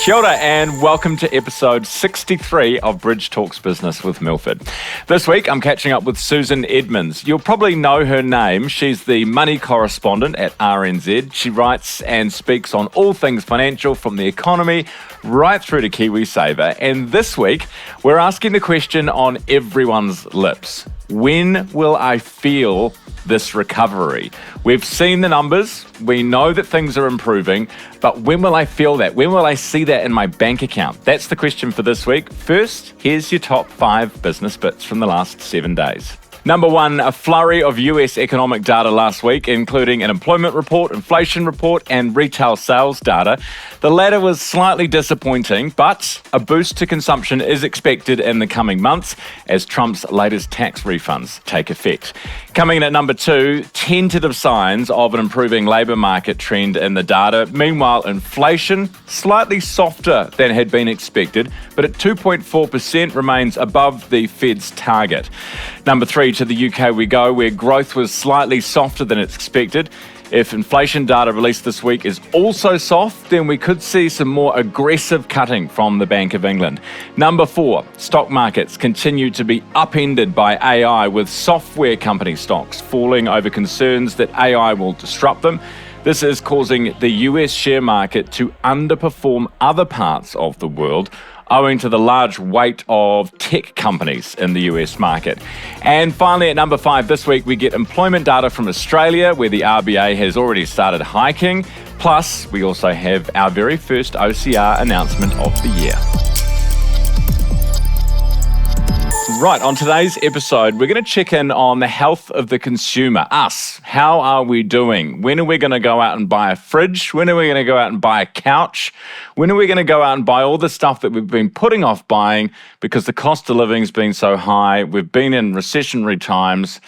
Kia ora and welcome to episode 63 of Bridge Talks Business with Milford. This week I'm catching up with Susan Edmunds. You'll probably know her name. She's the money correspondent at RNZ. She writes and speaks on all things financial from the economy right through to Kiwi Saver. And this week we're asking the question on everyone's lips. When will I feel this recovery? We've seen the numbers, we know that things are improving, but when will I feel that? When will I see that in my bank account? That's the question for this week. First, here's your top 5 business bits from the last 7 days. Number 1, a flurry of US economic data last week, including an employment report, inflation report, and retail sales data. The latter was slightly disappointing, but a boost to consumption is expected in the coming months as Trump's latest tax refunds take effect. Coming in at number 2, tentative signs of an improving labour market trend in the data. Meanwhile, inflation slightly softer than had been expected, but at 2.4% remains above the Fed's target. Number 3, to the UK we go, where growth was slightly softer than expected. If inflation data released this week is also soft, then we could see some more aggressive cutting from the Bank of England. Number 4, stock markets continue to be upended by AI, with software company stocks falling over concerns that AI will disrupt them. This is causing the US share market to underperform other parts of the world, owing to the large weight of tech companies in the US market. And finally, at number 5 this week, we get employment data from Australia, where the RBA has already started hiking. Plus, we also have our very first OCR announcement of the year. Right, on today's episode, we're going to check in on the health of the consumer, us. How are we doing? When are we going to go out and buy a fridge? When are we going to go out and buy a couch? When are we going to go out and buy all the stuff that we've been putting off buying because the cost of living has been so high? We've been in recessionary times.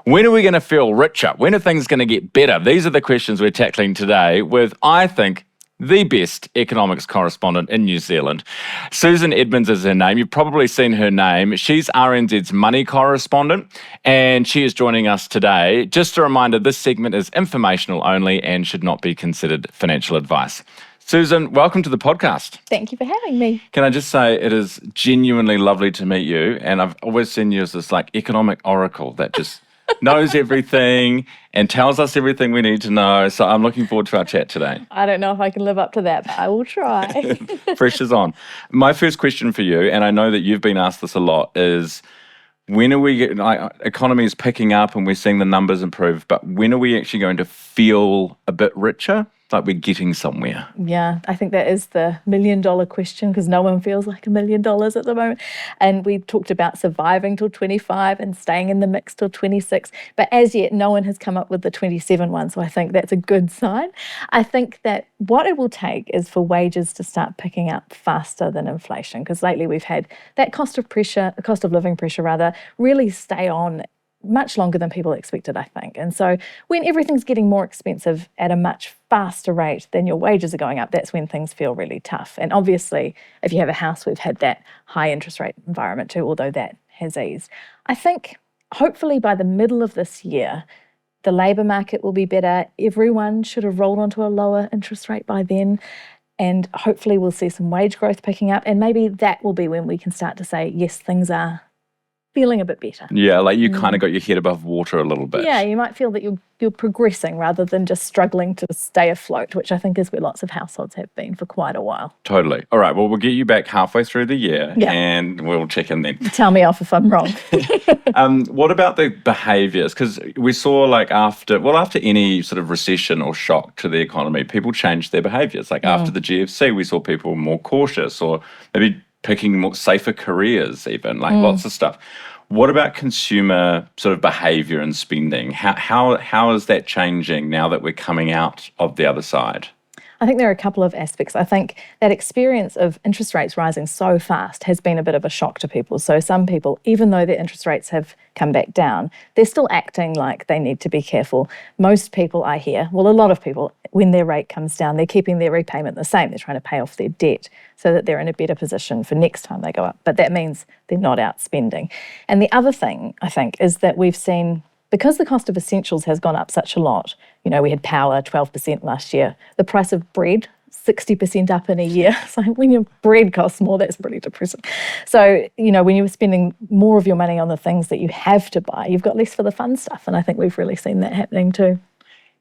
When are we going to feel richer? When are things going to get better? These are the questions we're tackling today with, I think, the best economics correspondent in New Zealand. Susan Edmunds is her name. You've probably seen her name. She's RNZ's money correspondent, and she is joining us today. Just a reminder, this segment is informational only and should not be considered financial advice. Susan, welcome to the podcast. Thank you for having me. Can I just say it is genuinely lovely to meet you, and I've always seen you as this economic oracle that just knows everything and tells us everything we need to know. So I'm looking forward to our chat today. I don't know if I can live up to that, but I will try. Pressure's on. My first question for you, and I know that you've been asked this a lot, is when are we, economy is picking up and we're seeing the numbers improve, but when are we actually going to feel a bit richer? Like we're getting somewhere. Yeah, I think that is the million-dollar question, because no one feels like $1 million at the moment. And we talked about surviving till 25 and staying in the mix till 26. But as yet, no one has come up with the 27 one. So I think that's a good sign. I think that what it will take is for wages to start picking up faster than inflation, because lately we've had that cost of living pressure, really stay on much longer than people expected, I think. And so when everything's getting more expensive at a much faster rate than your wages are going up, that's when things feel really tough. And obviously, if you have a house, we've had that high interest rate environment too, although that has eased. I think hopefully by the middle of this year, the labour market will be better. Everyone should have rolled onto a lower interest rate by then. And hopefully we'll see some wage growth picking up. And maybe that will be when we can start to say, yes, things are feeling a bit better. Yeah, you kind of got your head above water a little bit. Yeah, you might feel that you're progressing rather than just struggling to stay afloat, which I think is where lots of households have been for quite a while. Totally. All right, well, we'll get you back halfway through the year and we'll check in then. Tell me off if I'm wrong. What about the behaviours? Because we saw after any sort of recession or shock to the economy, people changed their behaviours. After the GFC, we saw people more cautious or maybe picking more safer careers even, lots of stuff. What about consumer sort of behaviour and spending? How is that changing now that we're coming out of the other side? I think there are a couple of aspects. I think that experience of interest rates rising so fast has been a bit of a shock to people. So some people, even though their interest rates have come back down, they're still acting like they need to be careful. Most people I hear, well, a lot of people, when their rate comes down, they're keeping their repayment the same. They're trying to pay off their debt so that they're in a better position for next time they go up. But that means they're not out spending. And the other thing, I think, is that we've seen, because the cost of essentials has gone up such a lot, we had power 12% last year, the price of bread 60% up in a year. So when your bread costs more, that's pretty depressing. So, when you're spending more of your money on the things that you have to buy, you've got less for the fun stuff. And I think we've really seen that happening too.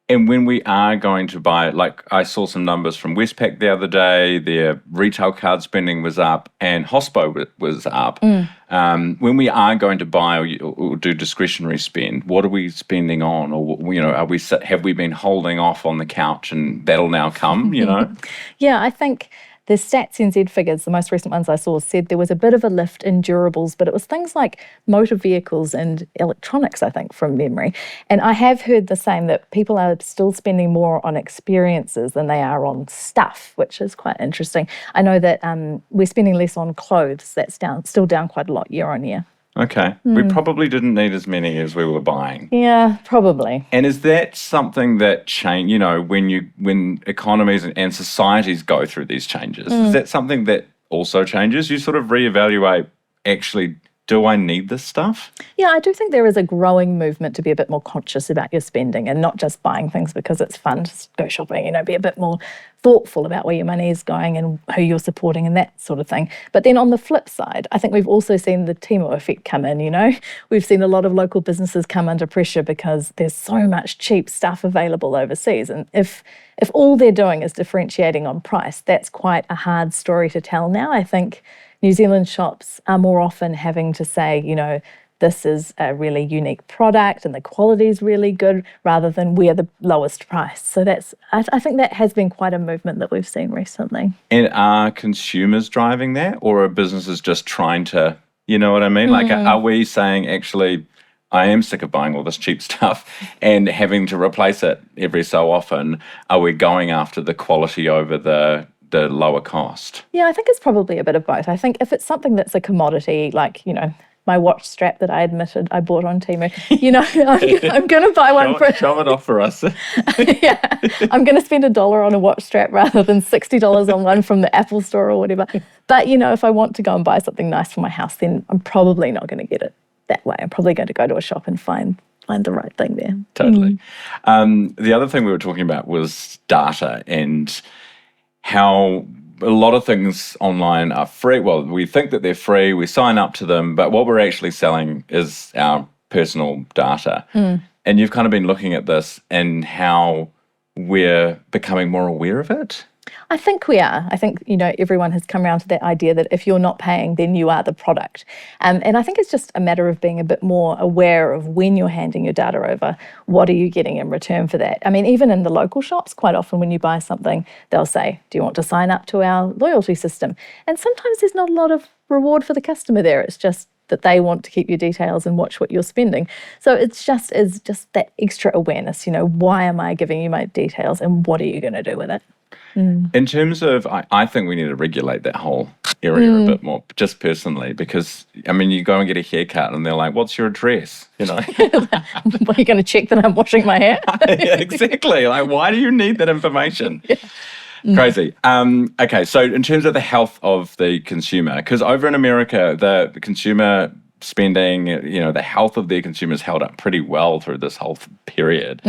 And when we are going to buy, like I saw some numbers from Westpac the other day, their retail card spending was up and hospo was up. When we are going to buy or do discretionary spend, what are we spending on? Or, have we been holding off on the couch and that'll now come, Yeah, I think the Stats NZ figures, the most recent ones I saw, said there was a bit of a lift in durables, but it was things like motor vehicles and electronics, I think, from memory. And I have heard the same, that people are still spending more on experiences than they are on stuff, which is quite interesting. I know that we're spending less on clothes. That's still down quite a lot year on year. Okay. We probably didn't need as many as we were buying. Yeah, probably. And is that something that change, when economies and societies go through these changes, is that something that also changes? You sort of reevaluate, actually, do I need this stuff? Yeah, I do think there is a growing movement to be a bit more conscious about your spending and not just buying things because it's fun to go shopping, be a bit more thoughtful about where your money is going and who you're supporting and that sort of thing. But then on the flip side, I think we've also seen the Timo effect come in, We've seen a lot of local businesses come under pressure because there's so much cheap stuff available overseas. And if all they're doing is differentiating on price, that's quite a hard story to tell now. I think New Zealand shops are more often having to say, this is a really unique product and the quality is really good rather than we're the lowest price. So I think that has been quite a movement that we've seen recently. And are consumers driving that, or are businesses just trying to, you know what I mean? Like, are we saying, actually, I am sick of buying all this cheap stuff and having to replace it every so often? Are we going after the quality over the lower cost? Yeah, I think it's probably a bit of both. I think if it's something that's a commodity, like, my watch strap that I admitted I bought on Temu, I'm going to buy one show it off for us. Yeah, I'm going to spend $1 on a watch strap rather than $60 on one from the Apple store or whatever. But, if I want to go and buy something nice for my house, then I'm probably not going to get it that way. I'm probably going to go to a shop and find the right thing there. Totally. The other thing we were talking about was data and how a lot of things online are free. Well, we think that they're free, we sign up to them, but what we're actually selling is our personal data. And you've kind of been looking at this and how we're becoming more aware of it. I think we are. I think, everyone has come around to that idea that if you're not paying, then you are the product. And I think it's just a matter of being a bit more aware of when you're handing your data over, what are you getting in return for that? I mean, even in the local shops, quite often when you buy something, they'll say, do you want to sign up to our loyalty system? And sometimes there's not a lot of reward for the customer there. It's just that they want to keep your details and watch what you're spending. So it's just that extra awareness, why am I giving you my details and what are you going to do with it? In terms of, I think we need to regulate that whole area a bit more, just personally, because, you go and get a haircut and they're like, what's your address? Are you going to check that I'm washing my hair? Yeah, exactly. Like, why do you need that information? Yeah. Crazy. Okay, so in terms of the health of the consumer, because over in America, the consumer spending, the health of their consumers held up pretty well through this whole period.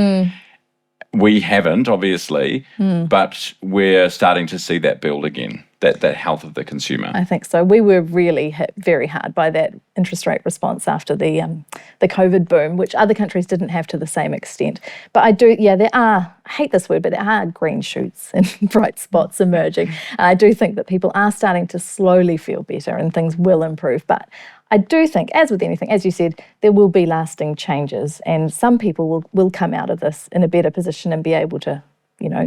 We haven't, obviously, but we're starting to see that build again, that health of the consumer. I think so. We were really hit very hard by that interest rate response after the COVID boom, which other countries didn't have to the same extent. But there are, I hate this word, but there are green shoots and bright spots emerging. And I do think that people are starting to slowly feel better and things will improve. But I do think, as with anything, as you said, there will be lasting changes and some people will come out of this in a better position and be able to,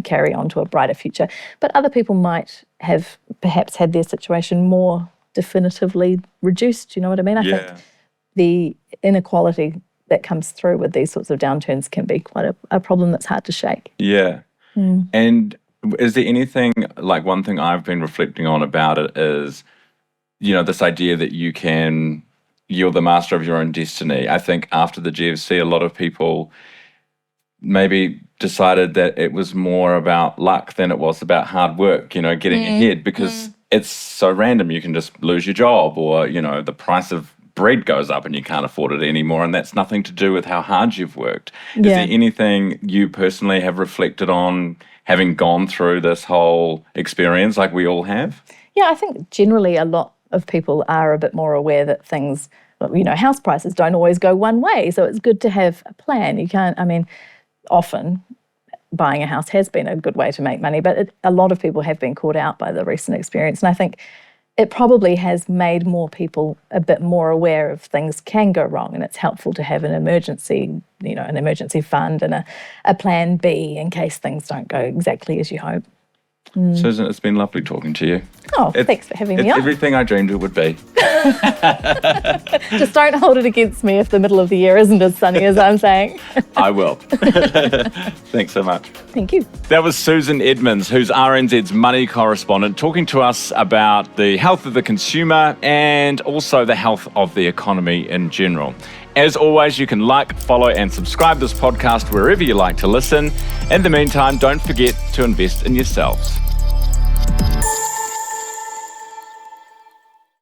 carry on to a brighter future. But other people might have perhaps had their situation more definitively reduced, you know what I mean? I think the inequality that comes through with these sorts of downturns can be quite a problem that's hard to shake. Yeah. And is there anything, like one thing I've been reflecting on about it is, this idea that you're the master of your own destiny. I think after the GFC, a lot of people maybe decided that it was more about luck than it was about hard work, getting ahead, because it's so random. You can just lose your job or, the price of bread goes up and you can't afford it anymore, and that's nothing to do with how hard you've worked. Is Yeah. there anything you personally have reflected on having gone through this whole experience like we all have? Yeah, I think generally a lot of people are a bit more aware that things, house prices don't always go one way. So it's good to have a plan. Often buying a house has been a good way to make money, but a lot of people have been caught out by the recent experience. And I think it probably has made more people a bit more aware of things can go wrong, and it's helpful to have an emergency fund and a plan B in case things don't go exactly as you hope. Susan, it's been lovely talking to you. Oh, thanks for having me It's on. everything I dreamed it would be. Just don't hold it against me if the middle of the year isn't as sunny as I'm saying. I will. Thanks so much. Thank you. That was Susan Edmunds, who's RNZ's money correspondent, talking to us about the health of the consumer and also the health of the economy in general. As always, you can like, follow and subscribe this podcast wherever you like to listen. In the meantime, don't forget to invest in yourselves.